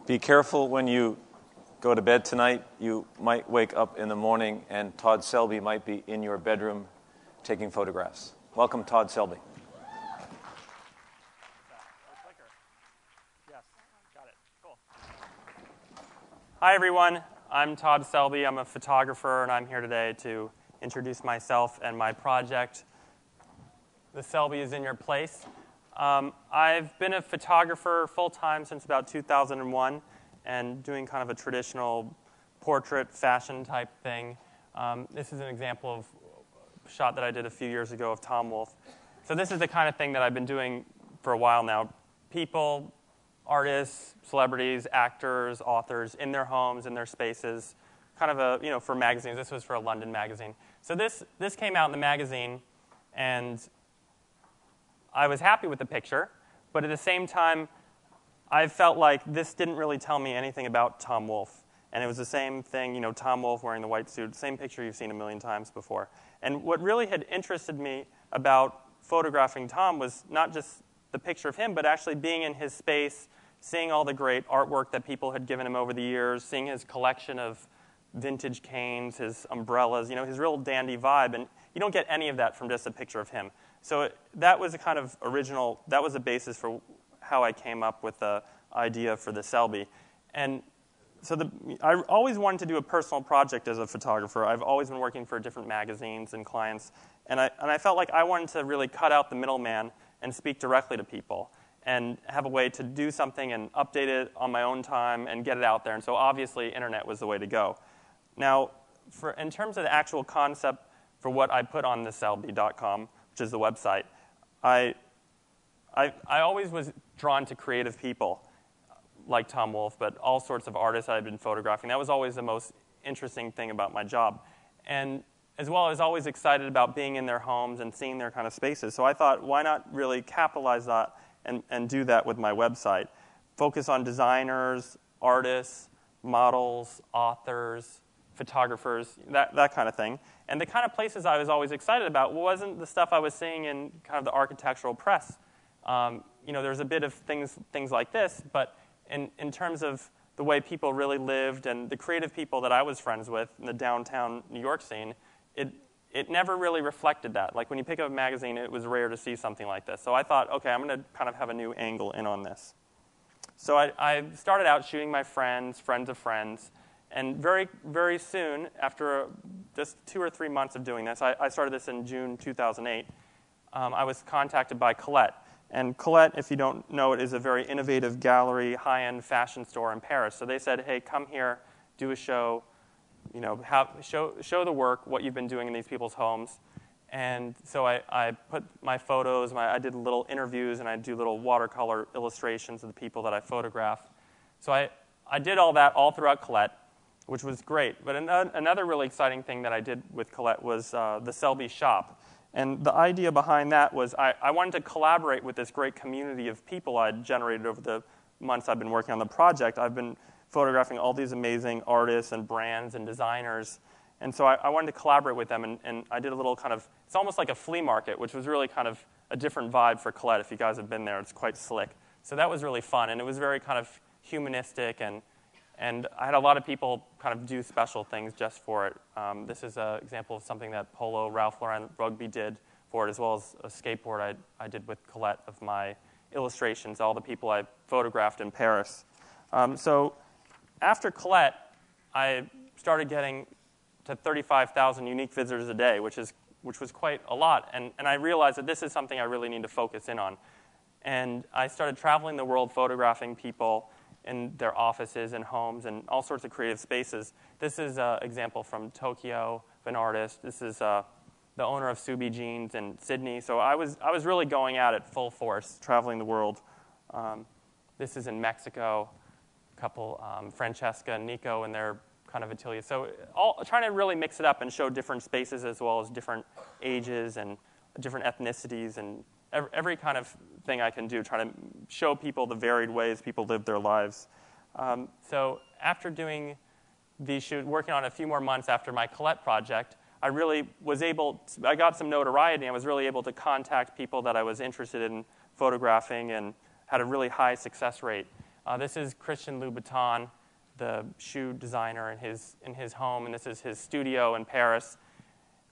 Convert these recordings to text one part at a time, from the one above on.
Be careful when you go to bed tonight. You might wake up in the morning and Todd Selby might be in your bedroom taking photographs. Welcome, Todd Selby. Hi, everyone. I'm Todd Selby. I'm a photographer, and I'm here today to introduce myself and my project, The Selby is in Your Place. I've been a photographer full-time since about 2001 and doing kind of a traditional portrait fashion type thing. This is an example of a shot that I did a few years ago of Tom Wolfe. So this is the kind of thing that I've been doing for a while now. People, artists, celebrities, actors, authors in their homes, in their spaces, kind of a, for magazines. This was for a London magazine. So this came out in the magazine, and I was happy with the picture, but at the same time, I felt like this didn't really tell me anything about Tom Wolfe. And it was the same thing, Tom Wolfe wearing the white suit, same picture you've seen a million times before. And what really had interested me about photographing Tom was not just the picture of him, but actually being in his space, seeing all the great artwork that people had given him over the years, seeing his collection of vintage canes, his umbrellas, his real dandy vibe. And you don't get any of that from just a picture of him. So that was a kind of original, that was the basis for how I came up with the idea for the Selby. And so I always wanted to do a personal project as a photographer. I've always been working for different magazines and clients. And I felt like I wanted to really cut out the middleman and speak directly to people and have a way to do something and update it on my own time and get it out there. And so obviously, internet was the way to go. Now, in terms of the actual concept for what I put on theselby.com, which is the website, I always was drawn to creative people like Tom Wolfe, but all sorts of artists I've been photographing. That was always the most interesting thing about my job. And as well, I was always excited about being in their homes and seeing their kind of spaces. So I thought, why not really capitalize that and do that with my website? Focus on designers, artists, models, authors, photographers, that kind of thing. And the kind of places I was always excited about wasn't the stuff I was seeing in kind of the architectural press. There's a bit of things like this, but in terms of the way people really lived and the creative people that I was friends with in the downtown New York scene, it never really reflected that. Like when you pick up a magazine, it was rare to see something like this. So I thought, okay, I'm going to kind of have a new angle in on this. So I started out shooting my friends of friends, and very, very soon, after just 2 or 3 months of doing this, I started this in June 2008, I was contacted by Colette. And Colette, if you don't know it, is a very innovative gallery, high-end fashion store in Paris. So they said, hey, come here, do a show, show the work, what you've been doing in these people's homes. And so I put my photos, I did little interviews, and I do little watercolor illustrations of the people that I photograph. So I did all that all throughout Colette, which was great. But another really exciting thing that I did with Colette was the Selby shop. And the idea behind that was I wanted to collaborate with this great community of people I'd generated over the months I've been working on the project. I've been photographing all these amazing artists and brands and designers. And so I wanted to collaborate with them, and I did a little kind of, it's almost like a flea market, which was really kind of a different vibe for Colette. If you guys have been there, it's quite slick. So that was really fun, and it was very kind of humanistic, and I had a lot of people kind of do special things just for it. This is an example of something that Polo Ralph Lauren Rugby did for it, as well as a skateboard I did with Colette of my illustrations, all the people I photographed in Paris. So after Colette, I started getting to 35,000 unique visitors a day, which was quite a lot. And I realized that this is something I really need to focus in on. And I started traveling the world photographing people in their offices and homes and all sorts of creative spaces. This is an example from Tokyo of an artist. This is the owner of Subi Jeans in Sydney. So I was really going at it full force, traveling the world. This is in Mexico, a couple, Francesca and Nico and their kind of atelier. So trying to really mix it up and show different spaces as well as different ages and different ethnicities and every kind of thing I can do, trying to show people the varied ways people live their lives. So after doing these shoots, working on a few more months after my Colette project, I really was I got some notoriety. I was really able to contact people that I was interested in photographing and had a really high success rate. This is Christian Louboutin, the shoe designer in his home, and this is his studio in Paris,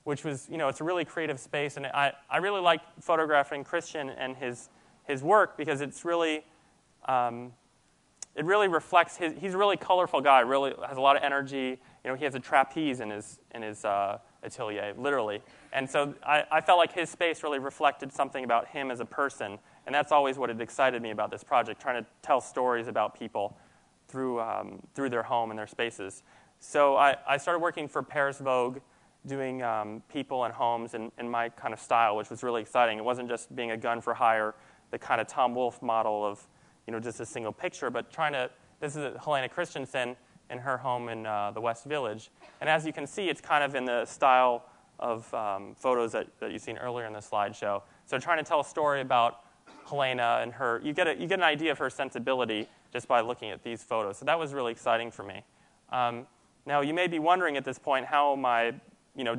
which was, it's a really creative space. And I really like photographing Christian and his work because it's really, it really reflects he's a really colorful guy, really has a lot of energy. He has a trapeze in his atelier, literally. And so I felt like his space really reflected something about him as a person. And that's always what had excited me about this project, trying to tell stories about people through their home and their spaces. So I started working for Paris Vogue, doing people and homes in my kind of style, which was really exciting. It wasn't just being a gun for hire, the kind of Tom Wolfe model of just a single picture, but this is Helena Christensen in her home in the West Village. And as you can see, it's kind of in the style of photos that you've seen earlier in the slideshow. So trying to tell a story about Helena and her, you get an idea of her sensibility just by looking at these photos. So that was really exciting for me. Now, you may be wondering at this point, how am I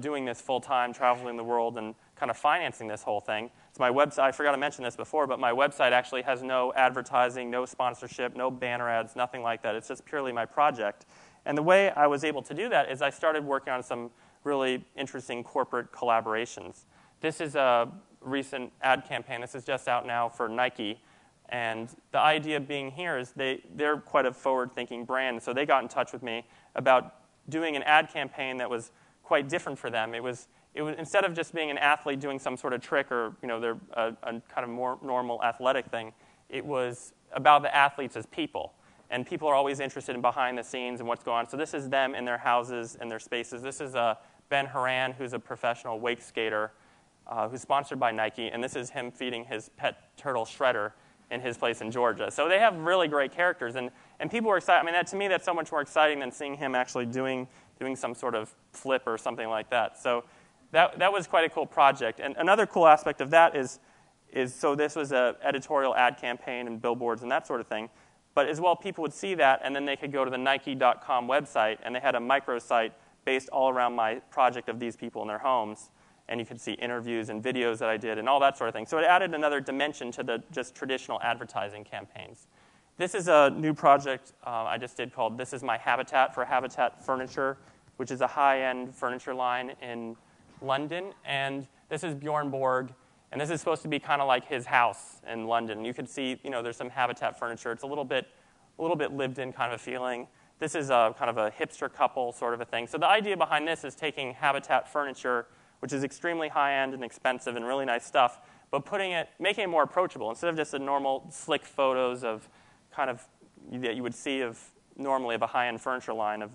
doing this full-time, traveling the world, and kind of financing this whole thing? So my website, I forgot to mention this before, but my website actually has no advertising, no sponsorship, no banner ads, nothing like that. It's just purely my project. And the way I was able to do that is I started working on some really interesting corporate collaborations. This is a recent ad campaign. This is just out now for Nike. And the idea being here is they're quite a forward-thinking brand, so they got in touch with me about doing an ad campaign that was quite different for them. It was instead of just being an athlete doing some sort of trick or they're a kind of more normal athletic thing, it was about the athletes as people. And people are always interested in behind the scenes and what's going on. So this is them in their houses and their spaces. This is Ben Horan, who's a professional wake skater who's sponsored by Nike, and this is him feeding his pet turtle Shredder in his place in Georgia. So they have really great characters, and people were excited. I mean, to me, that's so much more exciting than seeing him actually doing some sort of flip or something like that. So that was quite a cool project. And another cool aspect of that is so this was an editorial ad campaign and billboards and that sort of thing. But as well, people would see that, and then they could go to the Nike.com website, and they had a microsite based all around my project of these people in their homes. And you could see interviews and videos that I did and all that sort of thing. So it added another dimension to the just traditional advertising campaigns. This is a new project I just did called This Is My Habitat for Habitat Furniture, which is a high-end furniture line in London. And this is Bjorn Borg. And this is supposed to be kind of like his house in London. You can see, there's some Habitat furniture. It's a little bit lived-in kind of a feeling. This is a kind of a hipster couple sort of a thing. So the idea behind this is taking Habitat furniture, which is extremely high-end and expensive and really nice stuff, but making it more approachable. Instead of just the normal slick photos of kind of that you would see of normally of a high-end furniture line of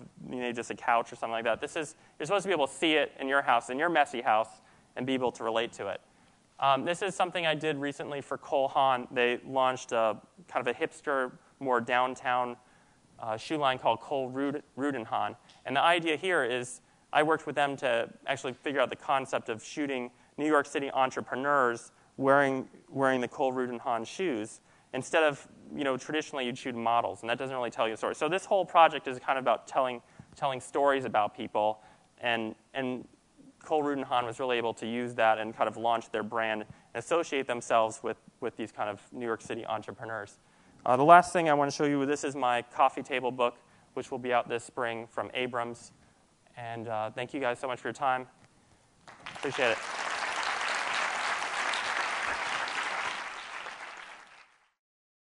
just a couch or something like that. You're supposed to be able to see it in your house, in your messy house, and be able to relate to it. This is something I did recently for Cole Haan. They launched kind of a hipster, more downtown shoe line called Cole Rudenhan. And the idea here is I worked with them to actually figure out the concept of shooting New York City entrepreneurs wearing the Cole Rudenhan shoes. Instead of, traditionally you'd shoot models, and that doesn't really tell you a story. So this whole project is kind of about telling stories about people, and Cole Rudenhan was really able to use that and kind of launch their brand and associate themselves with these kind of New York City entrepreneurs. The last thing I want to show you, this is my coffee table book, which will be out this spring from Abrams. And thank you guys so much for your time. Appreciate it.